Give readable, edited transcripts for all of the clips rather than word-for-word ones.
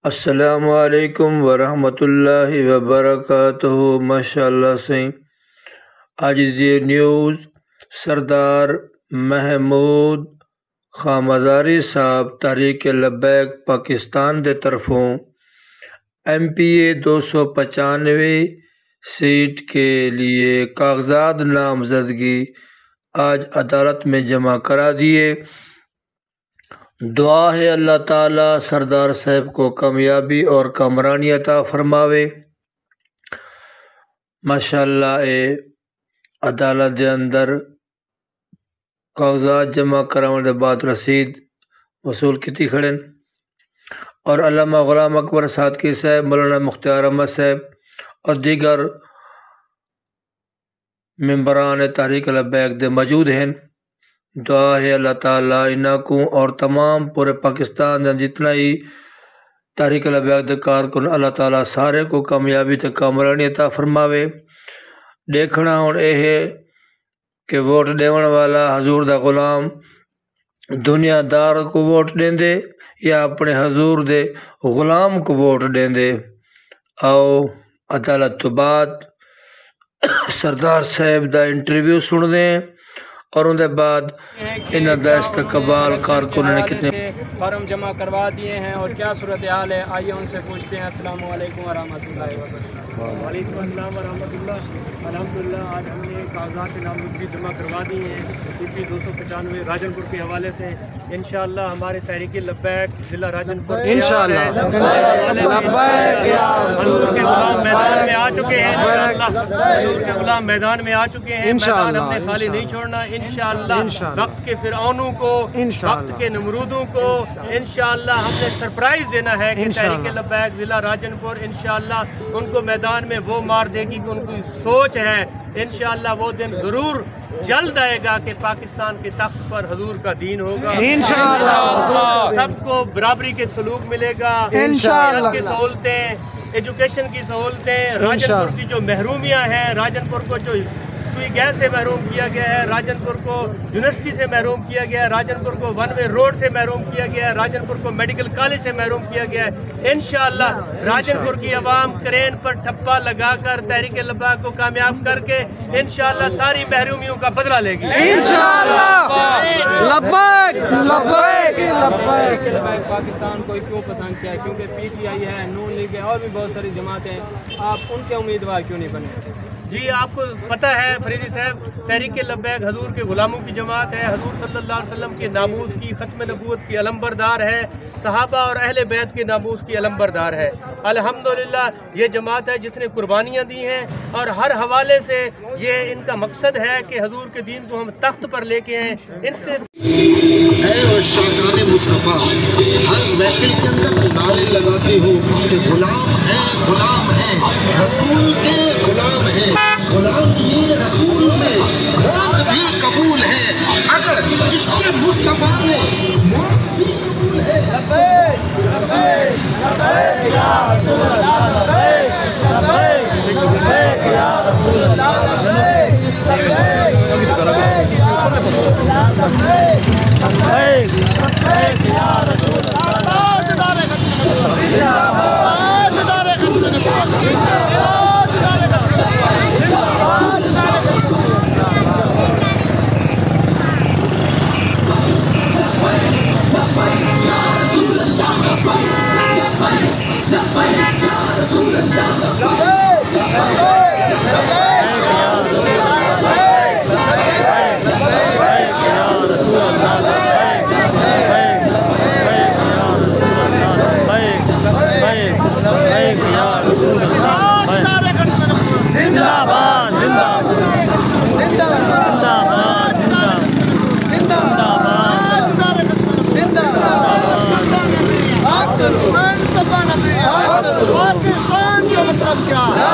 अस्सलामु अलैकुम वरहमतुल्लाहि वबरकातुहू। माशाअल्लाह से आज दी न्यूज़ सरदार महमूद खां मज़ारी साहब तहरीक लब्बैक पाकिस्तान दे तरफों MPA 295 सीट के लिए कागजात नामजदगी आज अदालत में जमा करा दिए। दुआ है अल्लाह ताला सरदार साहब को कामयाबी और कामरानी अता फरमावे। माशाअल्लाह अदालत के अंदर कागजात जमा कराने के बाद रसीद वसूल की खड़े और अल्लामा गुलाम अकबर सादकी साहब, मौलाना मुख्तार अहमद साहब और दीगर मेंबरान तहरीक लब्बैक दे मौजूद हैं। दुआ है अल्लाह ताला इनको और तमाम पूरे पाकिस्तान का जितना ही तहरीक लब्बैक दे कारकुन अल्लाह ताला सारे को कामयाबी ते कामरानी अता फरमावे। देखना हुण यह है कि वोट देवन वाला हजूर दा गुलाम दुनियादार को वोट देंदे या अपने हजूर दे गुलाम को वोट देंदे। आओ अदालत तो बाद सरदार साहब दा इंटरव्यू सुनते हैं और उनके बाद इन्हों का इस्तकबाल कारकुन ने कितने फार्म जमा करवा दिए हैं और क्या सूरत हाल है, आइए उनसे पूछते हैं। अस्सलाम वालेकुम वरहमतुल्लाहि वबरकातुहू। वालेकुम अस्सलाम वरहमतुल्लाह। अल्हम्दुलिल्लाह आज हमने कागजात नामजदगी जमा करवा दी हैं CP 295 राजनपुर के हवाले से। इंशाअल्लाह हमारे तहरीक लब्बैक जिला राजनपुर इंशाअल्लाह हजूर के गुलाम मैदान में आ चुके हैं। हजूर के गुलाम मैदान में आ चुके हैं। मैदान हमने खाली नहीं छोड़ना इंशाअल्लाह। वक्त के फिरौनों को, वक्त के नमरूदों को इंशाअल्लाह हमने सरप्राइज देना है कि तहरीक लब्बैक जिला राजनपुर इंशाअल्लाह उनको मैदान में वो मार देगी कि उनकी सोच है। इंशाअल्लाह वो दिन जरूर जल्द आएगा कि पाकिस्तान के तख्त पर हजूर का दीन होगा इंशाअल्लाह। सबको बराबरी के सलूक मिलेगा, इंशाअल्लाह की सहूलतें, एजुकेशन की सहूलतें, राजनपुर की जो महरूमियाँ हैं, राजनपुर को जो सुई गैस से महरूम किया गया है, राजनपुर को यूनिवर्सिटी से महरूम किया गया है, राजनपुर को वन वे रोड से महरूम किया गया है, राजनपुर को मेडिकल कॉलेज से महरूम किया गया है। इंशाअल्लाह राजनपुर की आवाम क्रेन पर ठप्पा लगाकर तहरीक लब्बैक को कामयाब करके इंशाअल्लाह सारी महरूमियों का बदला लेगी इंशाअल्लाह। लब्बैक लब्बैक लब्बैक। पाकिस्तान को क्यों पसंद किया? क्योंकि PTI है, नून लीग है और भी बहुत सारी जमातें हैं। आप उनके उम्मीदवार क्यों नहीं बने? जी आपको पता है फरीदी साहब, तहरीक लब्बैक हजूर के गुलामों की जमात है। हजूर सल्लल्लाहु अलैहि वसल्लम के नामूस की, ख़त्म नबूवत की अलमबरदार है। सहाबा और अहले बैत के नामूस की अलमबरदार है। अल्हम्दुलिल्लाह ये जमात है जिसने कुर्बानियाँ दी हैं और हर हवाले से ये इनका मकसद है कि हजूर के दीन को हम तख्त पर लेके आएँ। इनसे शाकाने मुस्तफ़ा हर महफिल के अंदर नारे लगाते हो कि गुलाम है रसूल के गुलाम है, गुलाम ये रसूल में मौत भी कबूल है। अगर इसके मुस्तफ़ा में मौत भी कबूल है। लब्बैक लब्बैक लब्बैक या रसूल अल्लाह, लब्बैक लब्बैक लब्बैक या रसूल अल्लाह, लब्बैक लब्बैक लब्बैक या रसूल अल्लाह, लब्बैक लब्बैक लब्बैक या रसूल अल्लाह। पाकिस्तान का मतलब क्या है?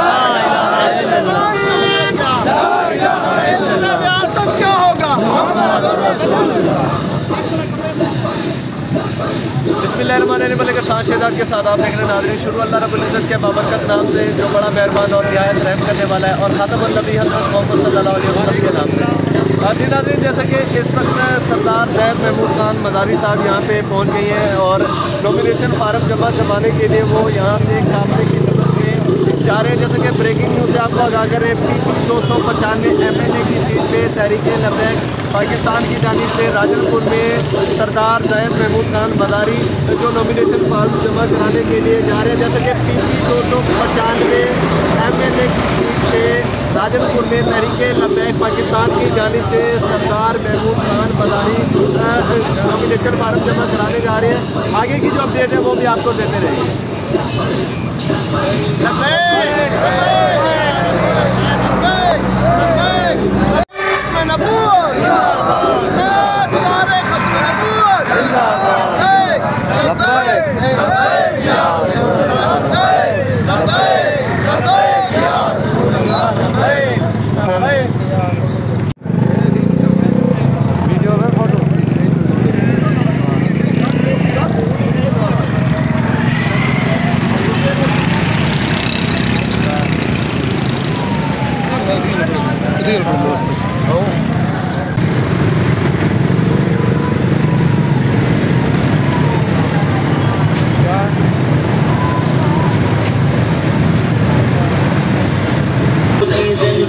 रियासत क्या होगा? बिस्मिल्लाहिर्रहमानिर्रहीम के साथ शेहजाद के साथ आप देख रहे हैं नाज़रीन। शुरू अल्लाह रब्बुल इज़्ज़त के बाबरकत नाम से जो बड़ा मेहरबान और निहायत रहम करने वाला है, और खातमुन नबी हज़रत मोहम्मद सल्लल्लाहु अलैहि वसल्लम के नाम से। जी नाज़रीन, जैसे कि इस वक्त सरदार ज़ैद महमूद खान मज़ारी साहब यहाँ पे पहुँच गई हैं और नॉमिनेशन फार्म जमा करवाने के लिए वो यहाँ से काफ़ले की सूरत में जा रहे हैं। जैसे कि ब्रेकिंग न्यूज़ से आपको आगाह करें, PP 295 MLA की सीट पे तहरीक लबैक पाकिस्तान की जानिब से राजनपुर में सरदार ज़ैद महमूद खान मज़ारी जो नॉमिनेशन फार्म जमा कराने के लिए जा रहे हैं। जैसे कि PP 295 MLA की सीट पे राजनपुर में तहरीक लबैक पाकिस्तान की जानिब से सरदार महमूद खान मज़ारी नॉमिनेशन फार्म जमा कराने जा रहे हैं। आगे की जो अपडेट है वो भी आपको देते रहेंगे।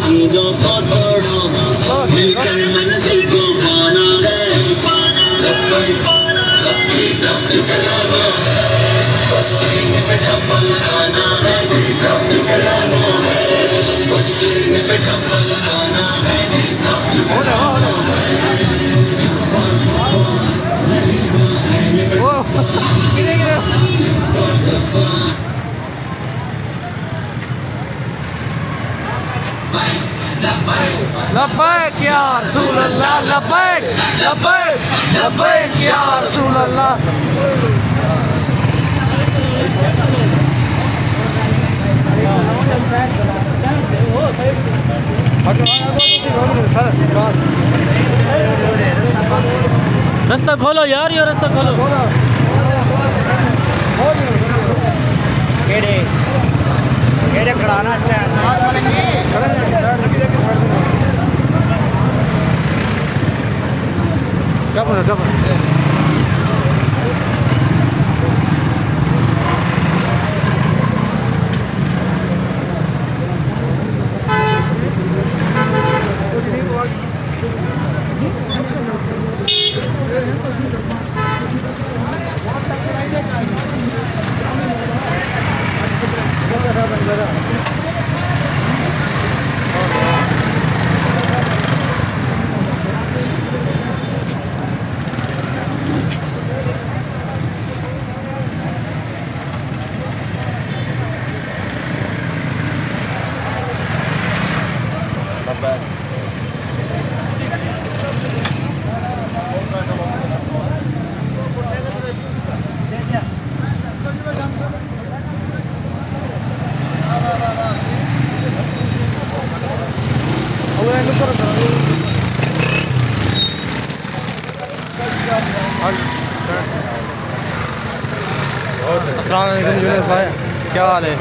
चीजों को तोड़ो, मिलकर मंजिल को पाना है। लब्बैक या रसूल अल्लाह, लब्बैक लब्बैक लब्बैक या रसूल अल्लाह। रास्ता खोलो यार, ये रास्ता खोलो। केड़े खड़ाना अस्सलाम वालेकुम जुनेद भाई, क्या हाल है?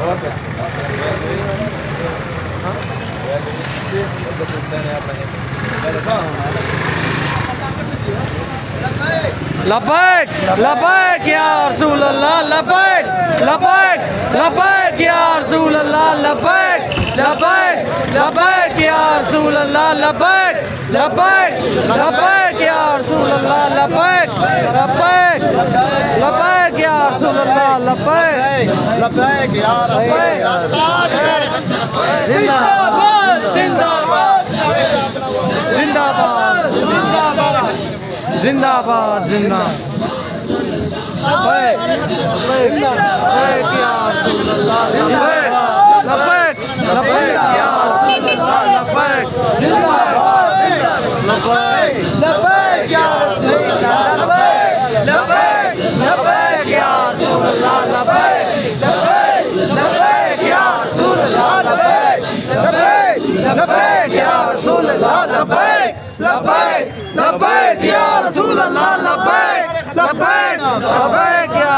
लब्बैक लब्बैक या रसूल अल्लाह, लब्बैक लब्बैक लब्बैक या रसूल अल्लाह, लब्बैक लब्बैक लब्बैक या रसूल अल्लाह, लब्बैक लब्बैक लब्बैक या रसूल अल्लाह, लब्बैक लब्बैक लब्बैक या रसूल अल्लाह, लब्बैक लब्बैक या रसूल अल्लाह। जिंदाबाद जिंदाबाद जिंदाबाद जिंदाबाद जिंदाबाद। लब्बैक लब्बैक या रसूल अल्लाह, लब्बैक लब्बैक लब्बैक या रसूल अल्लाह, लब्बैक जिंदाबाद लब्बैक लब्बैक या रसूल अल्लाह, लब्बैक लब्बैक लब्बैक या रसूल अल्लाह, लब्बैक लब्बैक लब्बैक या रसूल अल्लाह, लब्बैक लब्बैक लब्बैक या रसूल अल्लाह, लब्बैक लब्बैक लब्बैक या रसूल अल्लाह, लब्बैक लब्बैक लब्बैक या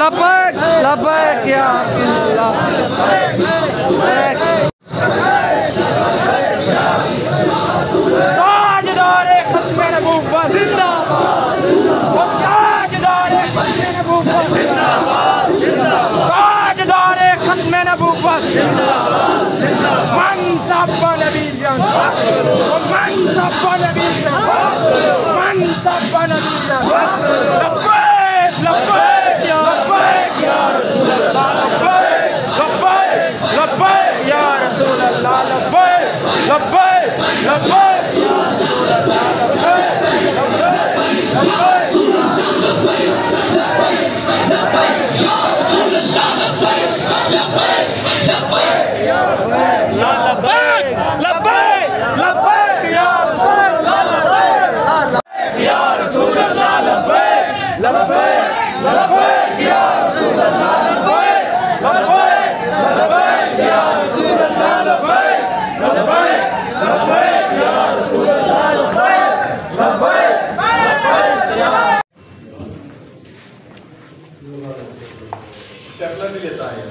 लब्बैक लब्बैक या रसूलल्लाह ताजदारे खत्मे नबूवत जिंदाबाद ताजदारे खत्मे नबूवत जिंदाबाद ताजदारे खत्मे नबूवत मन सब्बा नबीयन मन सब्बा नबीयन मन सब्बा नबीयन लब्बैक लब्बैक या रसूलल्लाह लब्बैक लब्बैक लब्बैक या रसूलल्लाह लब्बैक लब्बैक लब्बैक या रसूलल्लाह लब्बैक भी लेता है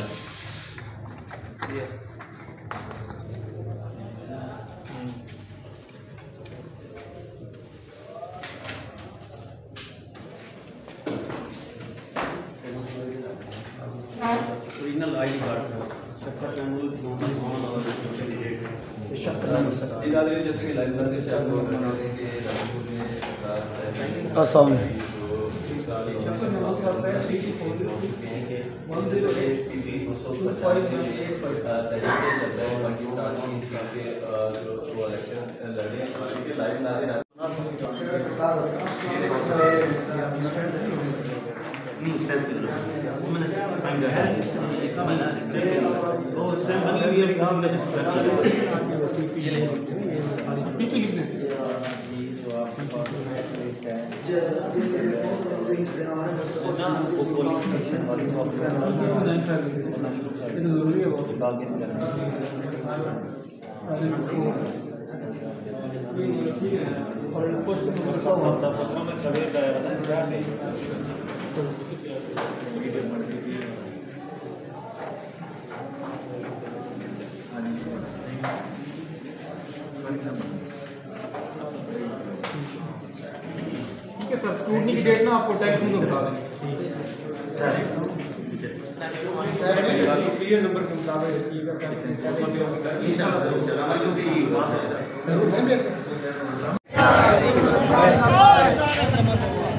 ओरिजिनल आईडी कार्ड शक्कर महमूद मोहम्मद मोहन और जैसे कि लाइव वर्क से आप लोग बना देंगे आसान ठीक है सर, स्क्रूटनी की डेट ना आपको टैक्स में तो बता दें सीरियल नंबर के मुताबिक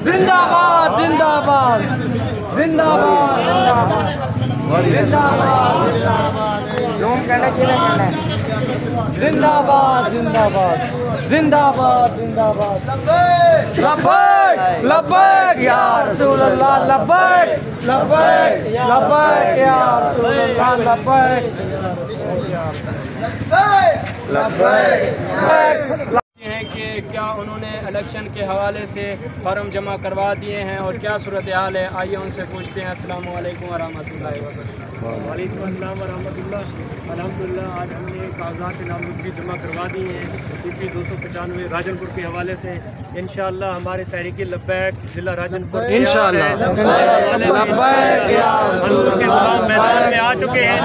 जिंदाबाद जिंदाबाद जिंदाबाद जिंदाबाद जिंदाबाद जिंदाबाद जिंदाबाद जिंदाबाद लब्बैक लब्बैक या रसूलल्लाह लब्बैक लब्बैक लब्बैक या रसूलल्लाह लब्बैक लब्बैक हैं कि क्या उन्होंने इलेक्शन के हवाले से फार्म जमा करवा दिए हैं और क्या सूरत हाल है, आइए उनसे पूछते हैं। अस्सलाम वालेकुम वरहमतुल्लाहि वबरकातुहू। वालेकुम अस्सलाम वरहमतुल्लाह। अल्हम्दुलिल्लाह आज हमने कागजात नामजदगी जमा करवा दी हैं PP 295 राजनपुर के हवाले से। इंशाअल्लाह हमारे तहरीक लब्बैक जिला राजनपुर इंशाअल्लाह हजूर के गुलाम मैदान में आ चुके हैं।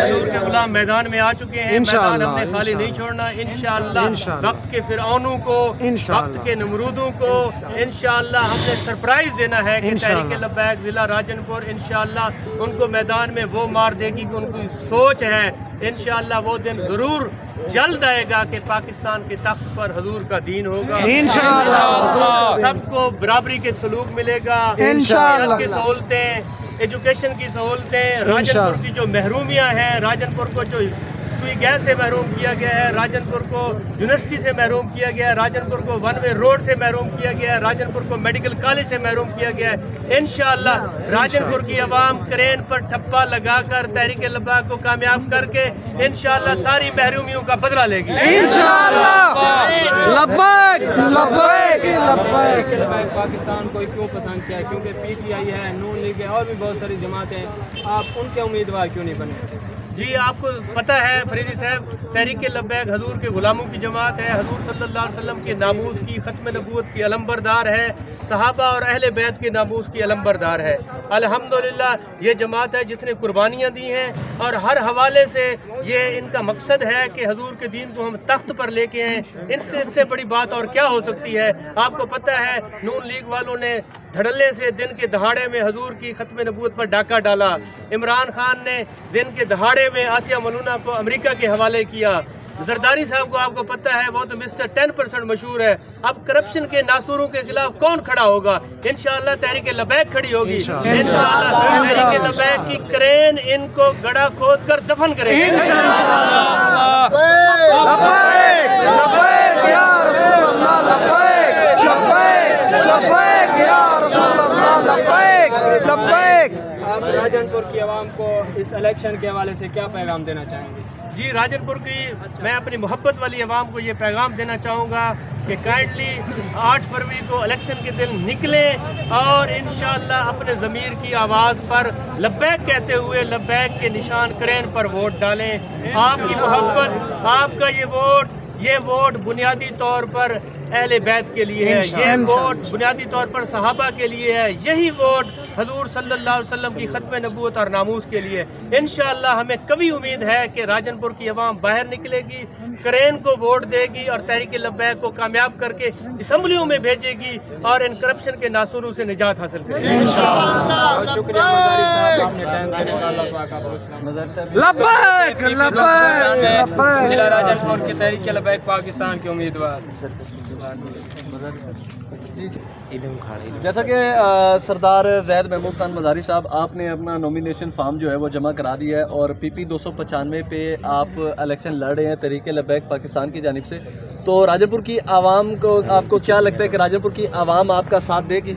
हजूर के गुलाम मैदान में आ चुके हैं। मैदान हमने खाली नहीं छोड़ना इंशाअल्लाह। वक्त के फिरौनों को, वक्त के नमरूदों को इंशाअल्लाह हमने सरप्राइज देना है कि तहरीक लब्बैक जिला राजनपुर इंशाअल्लाह उनको मैदान में वो मार देगी कि उनकी सोच है। इंशाअल्लाह वो दिन जरूर जल्द आएगा कि पाकिस्तान के तख्त पर हजूर का दीन होगा इंशाअल्लाह। सबको बराबरी के सलूक मिलेगा इंशाअल्लाह। की सहूलतें, एजुकेशन की सहूलतें, राजनपुर की जो महरूमियाँ हैं, राजनपुर को जो सुई गैस से महरूम किया गया है, राजनपुर को यूनिवर्सिटी से महरूम किया गया है, राजनपुर को वन वे रोड से महरूम किया गया है, राजनपुर को मेडिकल कॉलेज से महरूम किया गया है। इंशाअल्लाह राजनपुर की आवाम क्रेन पर ठप्पा लगाकर तहरीक लब्बैक को कामयाब करके इंशाअल्लाह सारी महरूमियों का बदला लेगी इंशाअल्लाह। लब्बैक लब्बैक लब्बैक। पाकिस्तान को क्यों पसंद किया है? क्योंकि PTI है, नून लीग है और भी बहुत सारी जमातें हैं। आप उनके उम्मीदवार क्यों नहीं बने? जी, आपको पता है फरीदी साहब, तहरीक लब्बैक हजूर के गुलामों की जमात है। हजूर सल्लल्लाहु अलैहि वसल्लम के नामूस की, ख़त्म नबूवत की अलम्बरदार है। सहाबा और अहले बैत के नामूस की अलम्बरदार है। अल्हम्दुलिल्लाह ये जमात है जिसने कुर्बानियाँ दी हैं और हर हवाले से ये इनका मकसद है कि हजूर के दीन को हम तख्त पर लेके आएँ। इससे बड़ी बात और क्या हो सकती है। आपको पता है नून लीग वालों ने धड़ल्ले से दिन के दहाड़े में हजूर की ख़त्म नबूवत पर डाका डाला। इमरान खान ने दिन के दहाड़े में आसिया मलूना को अमेरिका के हवाले किया। जरदारी साहब को आपको पता है वो तो मिस्टर 10% मशहूर है। अब करप्शन के नासूरों के खिलाफ कौन खड़ा होगा? इंशाअल्लाह तहरीक लब्बैक खड़ी होगी। इंशाअल्लाह तहरीक लब्बैक की क्रेन इनको गड़ा खोद कर दफन करेगी। आप राजनपुर की आवाम को इस इलेक्शन के हवाले से क्या पैगाम देना चाहेंगे? जी, राजनपुर की मैं अपनी मोहब्बत वाली आवाम को ये पैगाम देना चाहूँगा कि काइंडली 8 फरवरी को इलेक्शन के दिन निकलें और इंशाअल्लाह अपने ज़मीर की आवाज़ पर लब्बैक कहते हुए लब्बैक के निशान क्रेन पर वोट डालें। आपकी मोहब्बत, आपका ये वोट बुनियादी तौर पर अहले बैत के लिए है। ये वोट बुनियादी तौर पर सहाबा के लिए है। यही वोट हजूर सल्लल्लाहु अलैहि वसल्लम की ख़त्म नबूवत और नामूस के लिए। इंशाअल्लाह हमें कभी उम्मीद है कि राजनपुर की आवाम बाहर निकलेगी, क्रेन को वोट देगी और तहरीक लब्बैक को कामयाब करके असम्बलियों में भेजेगी और इन करप्शन के नासूरों से निजात हासिल करेगी। शुक्रिया मज़ारी साहब, आपने टाइम दिया और अल्लाह पाक आपको लब्बैक लब्बैक। जिला राजनपुर की तहरीक लब्बैक पाकिस्तान के उम्मीदवार। जैसा कि सरदार जैद महमूद खान मज़ारी साहब, आपने अपना नॉमिनेशन फॉर्म जो है वो जमा करा दिया है और PP 295 पे आप इलेक्शन लड़ रहे हैं तहरीक लब्बैक पाकिस्तान की जानिब से। तो राजनपुर की आवाम को आपको क्या लगता है कि राजनपुर की आवाम आपका साथ देगी?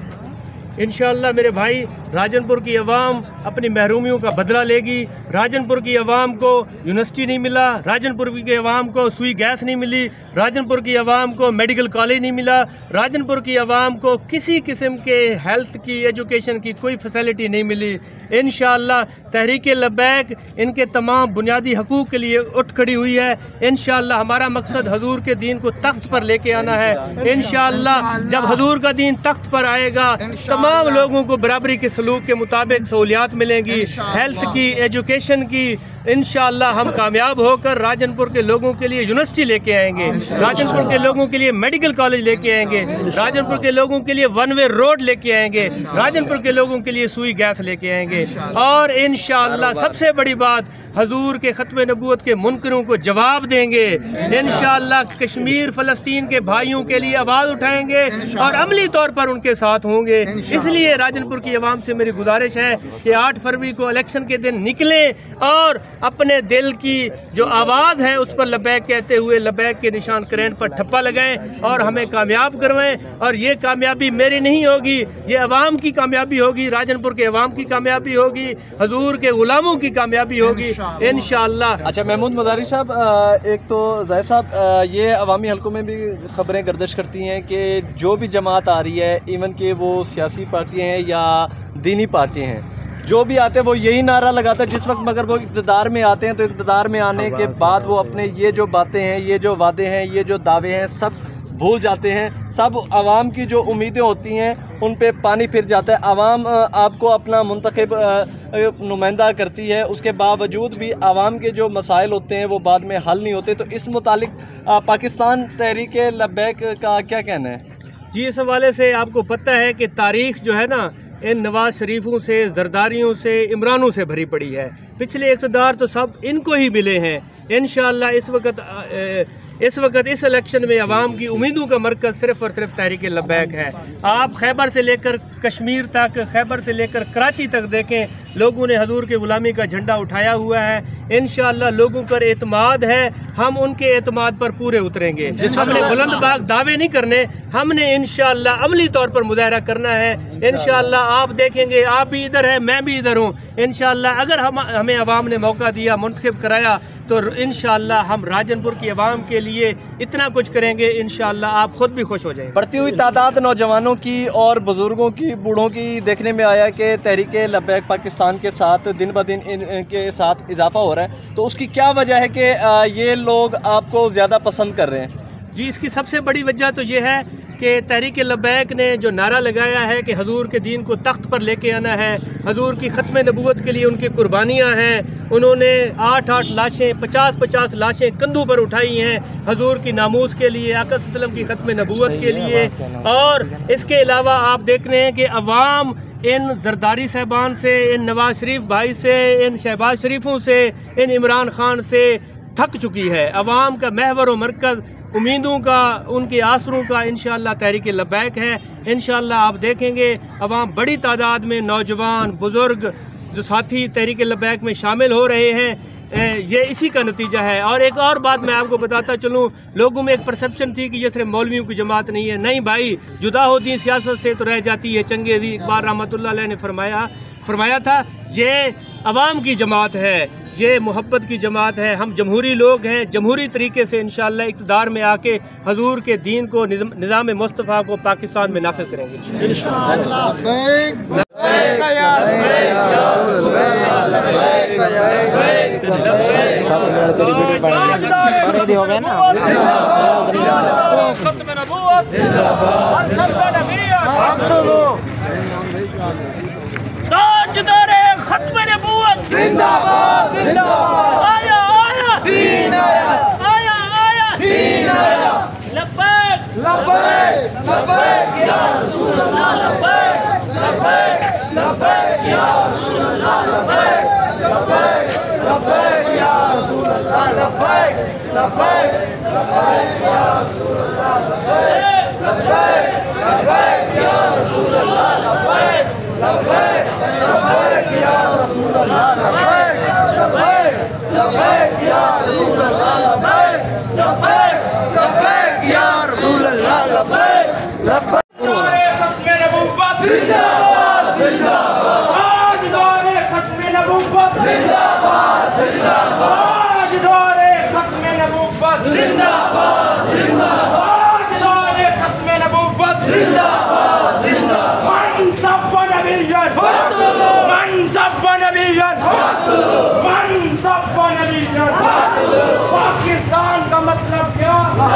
इंशाअल्लाह मेरे भाई, राजनपुर की आवाम अपनी महरूमियों का बदला लेगी। राजनपुर की आवाम को यूनिवर्सिटी नहीं मिला, राजनपुर की आवाम को सुई गैस नहीं मिली, राजनपुर की आवाम को मेडिकल कॉलेज नहीं मिला, राजनपुर की आवाम को किसी किस्म के हेल्थ की, एजुकेशन की कोई फैसिलिटी नहीं मिली। इंशाअल्लाह तहरीक लब्बैक इनके तमाम बुनियादी हकूक़ के लिए उठ खड़ी हुई है। इंशाअल्लाह हमारा मकसद हजूर के दीन को तख्त पर लेके आना है। इंशाअल्लाह जब हजूर का दीन तख्त पर आएगा तमाम लोगों को बराबरी के सलूक के मुताबिक सहूलियात मिलेंगी, हेल्थ की, एजुकेशन की। इंशाअल्लाह हम कामयाब होकर राजनपुर के लोगों के लिए यूनिवर्सिटी लेके आएंगे, राजनपुर के लोगों के लिए मेडिकल कॉलेज लेके आएंगे, राजनपुर के लोगों के लिए 1 वे रोड लेके आएंगे, राजनपुर के लोगों के लिए सुई गैस लेके आएंगे और इंशाअल्लाह सबसे बड़ी बात, हजूर के ख़त्म नबूवत के मुनकरों को जवाब देंगे। इंशाअल्लाह कश्मीर फ़लस्तीन के भाइयों के लिए आवाज़ उठाएंगे और अमली तौर पर उनके साथ होंगे। इसलिए राजनपुर की आवाम से मेरी गुजारिश है कि 8 फरवरी को इलेक्शन के दिन निकलें और अपने दिल की जो आवाज़ है उस पर लब्बैक कहते हुए लब्बैक के निशान क्रेन पर ठप्पा लगाएं और हमें कामयाब करवाएं। और ये कामयाबी मेरी नहीं होगी, ये आवाम की कामयाबी होगी, राजनपुर के अवाम की कामयाबी होगी, हजूर के गुलामों की कामयाबी होगी इंशाअल्लाह। अच्छा महमूद मज़ारी साहब, एक तो ज़ाहिर साहब ये अवामी हलकों में भी खबरें गर्दिश करती हैं कि जो भी जमात आ रही है, इवन कि वो सियासी पार्टियाँ हैं या दीनी पार्टियाँ हैं, जो भी आते हैं वो यही नारा लगाता है जिस वक्त मगर वो इक़्तिदार में आते हैं तो इक़्तिदार में आने के बाद वो अपने ये जो बातें हैं, ये जो वादे हैं, ये जो दावे हैं सब भूल जाते हैं। सब आवाम की जो उम्मीदें होती हैं उन पे पानी फिर जाता है। आवाम आपको अपना मुंतखब नुमाइंदा करती है, उसके बावजूद भी आवाम के जो मसाइल होते हैं वो बाद में हल नहीं होते। तो इस मुतालिक पाकिस्तान तहरीक लब्बैक का क्या कहना है? जी, इस हवाले से आपको पता है कि तारीख़ जो है ना इन नवाज शरीफों से, जरदारियों से, इमरानों से भरी पड़ी है। पिछले इक़्तिदार तो सब इनको ही मिले हैं। इंशाअल्लाह इस वक्त इस इलेक्शन में अवाम की उम्मीदों का मरकज़ सिर्फ़ और सिर्फ तहरीक लब्बैक है। आप खैबर से लेकर कश्मीर तक, खैबर से लेकर कराची तक देखें, लोगों ने हजूर के ग़ुलामी का झंडा उठाया हुआ है। इंशाअल्लाह लोगों पर एतमाद है, हम उनके एतमाद पर पूरे उतरेंगे। हमने बुलंदबाग दावे नहीं करने, हमने इंशाअल्लाह अमली तौर पर मुजाहरा करना है। इंशाअल्लाह आप देखेंगे, आप भी इधर हैं, मैं भी इधर हूँ। इंशाअल्लाह अगर हमें अवाम ने मौका दिया, मुंतखब कराया तो इंशाअल्लाह हम राजनपुर की आवाम के लिए इतना कुछ करेंगे, इंशाअल्लाह आप खुद भी खुश हो जाएंगे। बढ़ती हुई तादाद नौजवानों की और बुज़ुर्गों की, बूढ़ों की देखने में आया कि तहरीक लब्बैक पाकिस्तान के साथ दिन ब दिन इनके साथ इजाफा हो रहा है, तो उसकी क्या वजह है कि ये लोग आपको ज़्यादा पसंद कर रहे हैं? जी, इसकी सबसे बड़ी वजह तो ये है कि तहरीक लब्बैक ने जो नारा लगाया है कि हजूर के दीन को तख्त पर लेके आना है, हजूर की ख़त्म नबूवत के लिए उनकी कुर्बानियाँ हैं, उन्होंने 8-8 लाशें 50-50 लाशें कंधों पर उठाई हैं हजूर की नामूस के लिए, आका सल्लल्लाहु अलैहि वसल्लम की ख़त्म नबूवत के लिए। और इसके अलावा आप देख रहे हैं कि अवाम इन जरदारी साहबान से, इन नवाज शरीफ भाई से, इन शहबाज शरीफों से, इन इमरान खान से थक चुकी है। अवाम का महवर व मरकज़ उम्मीदों का, उनके आसरों का इंशाअल्लाह तहरीक लब्बैक है। इंशाअल्लाह आप देखेंगे अवाम बड़ी तादाद में नौजवान बुज़ुर्ग जो साथी तहरीक लब्बैक में शामिल हो रहे हैं, ये इसी का नतीजा है। और एक और बात मैं आपको बताता चलूँ, लोगों में एक परसेप्शन थी कि ये सिर्फ मौलवियों की जमात नहीं है। नहीं भाई, जुदा होती है सियासत से तो रह जाती है। चंगेज़ी इकबाल रहमतुल्लाह अलैह ने फरमाया था, ये अवाम की जमात है, ये मोहब्बत की जमात है। हम जमहूरी लोग हैं, जमहूरी तरीके से इंशाअल्लाह इक़्तिदार में आके हजूर के दीन को, निज़ाम मुस्तफ़ा को पाकिस्तान में नाफिज़ करेंगे। खत्म नबूवत जिंदाबाद जिंदाबाद, आया आया दीन आया, आया आया दीन आया, लब्बैक लब्बैक लब्बैक या रसूल अल्लाह, लब्बैक लब्बैक लब्बैक या रसूल अल्लाह, लब्बैक लब्बैक लब्बैक या रसूल अल्लाह, लब्बैक लब्बैक लब्बैक या रसूल अल्लाह, लब्बैक लब्बैक लब्बैक या रसूल अल्लाह, लब्बैक लब्बैक लब्बैक या रसूल अल्लाह, लब्बैक लब्बैक लब्बैक या रसूल अल्लाह, लब्बैक लब्बैक लब्बैक या रसूल अल्लाह, लब्बैक लब्बैक। खत्म नबूवत जिंदाबाद जिंदाबाद, आज दौरे खत्म नबूवत जिंदाबाद जिंदाबाद, आज दौरे खत्म नबूवत जिंदाबाद जिंदाबाद, आज दौरे खत्म नबूवत जिंदाबाद जिंदाबाद। मन सब नबिय्यन फतलो, मन सब नबिय्यन फतलो, मन सब नबिय्यन फतलो। पाकिस्तान का मतलब क्या? ला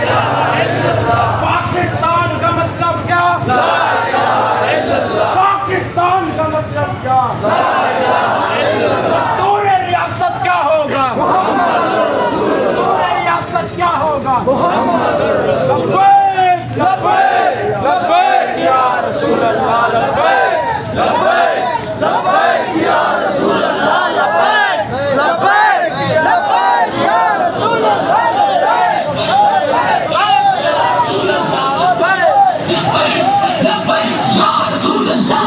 इलाहा इल्लल्लाह। पाकिस्तान का मतलब क्या? ला इलाहा इल्लल्लाह। पाकिस्तान का मतलब क्या? ला इलाहा इल्लल्लाह। तूरे रियासत क्या होगा? मुहम्मदुर रसूलुल्लाह। तूरे रियासत क्या होगा? मुहम्मदुर रसूलुल्लाह। लब्बैक लब्बैक या रसूल अल्लाह, लब्बैक लब्बैक लब्बैक या रसूल अल्लाह, लब्बैक लब्बैक लब्बैक या रसूल अल्लाह, लब्बैक लब्बैक या रसूल अल्लाह, लब्बैक लब्बैक या रसूल अल्लाह,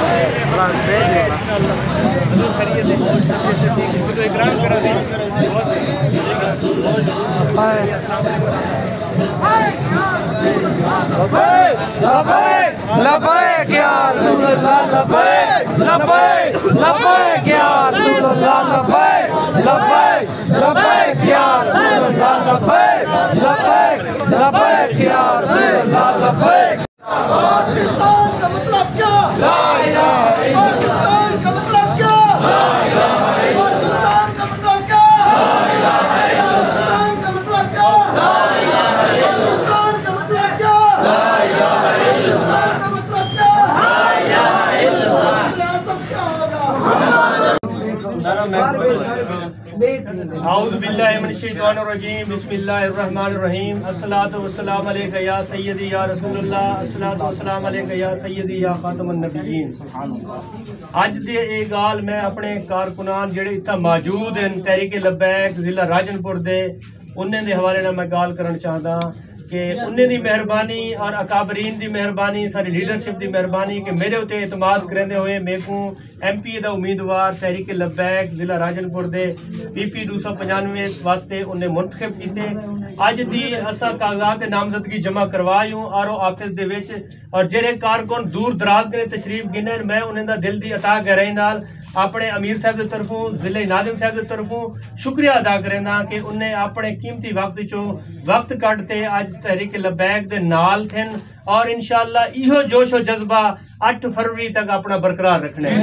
लब्बैक लब्बैक। लब्बैक या रसूल अल्लाह, लब्बैक लब्बैक लब्बैक या रसूल अल्लाह, लब्बैक लब्बैक लब्बैक या रसूल अल्लाह, लब्बैक लब्बैक लब्बैक या रसूल अल्लाह, लब्बैक। पाकिस्तान का मतलब क्या? ला इलाहा इल्लल्लाह। पाकिस्तान का मतलब क्या? ला इलाहा इल्लल्लाह। पाकिस्तान का मतलब क्या? ला इलाहा इल्लल्लाह। पाकिस्तान का मतलब क्या? ला इलाहा इल्लल्लाह। पाकिस्तान का मतलब क्या? ला इलाहा इल्लल्लाह। का मतलब क्या? ला इलाहा इल्लल्लाह। क्या होगा? आऊज़ु बिल्लाहि मिनश शैतानिर रजीम, बिस्मिल्लाहिर रहमानिर रहीम। अस्सलातु वस्सलामु अलैका या सय्यदी या रसूलल्लाह, अस्सलातु वस्सलामु अलैका या सय्यदी या खातमुन नबिय्यीन। अज दे ये गाल मैं अपने कारकुनान जेड़े इत्थे मौजूद हैं तहरीक लब्बैक जिला राजनपुर दे, उन्हें दे हवाले नाल मैं गाल करना चाहता कि उन्हें दी मेहरबानी और अकाबरीन दी मेहरबानी, सारी लीडरशिप दी मेहरबानी कि मेरे उत्ते एतमाद करेंदे हुए मेरे को MP दा उम्मीदवार तहरीक लब्बैक जिला राजनपुर दे PP 295 वास्ते उन्हें मुंतखब कीते। अज दी असा कागजात नामजदगी जमा करवाई हूँ RO ऑफिस दे विच, और जेड़े कारकुन दूर दराज ने तशरीफ गिने मैं उन्हें दा दिल दी अता गहराई नाल अपने अमीर साहब की तरफों जिले नाजिम साहब की तरफों शुक्रिया अदा करेंदा कि उन्हें अपने कीमती वक्त चो वक्त कटते अज तहरीक लबैक दे नाल थे और इंशाअल्लाह इहो जोश और जज्बा 8 फरवरी तक अपना बरकरार रखना है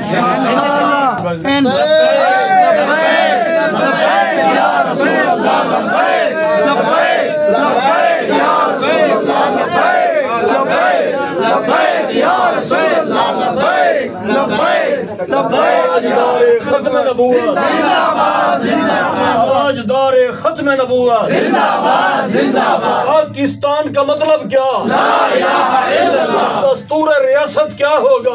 पाकिस्तान का मतलब क्या, दस्तूर रियासत क्या होगा।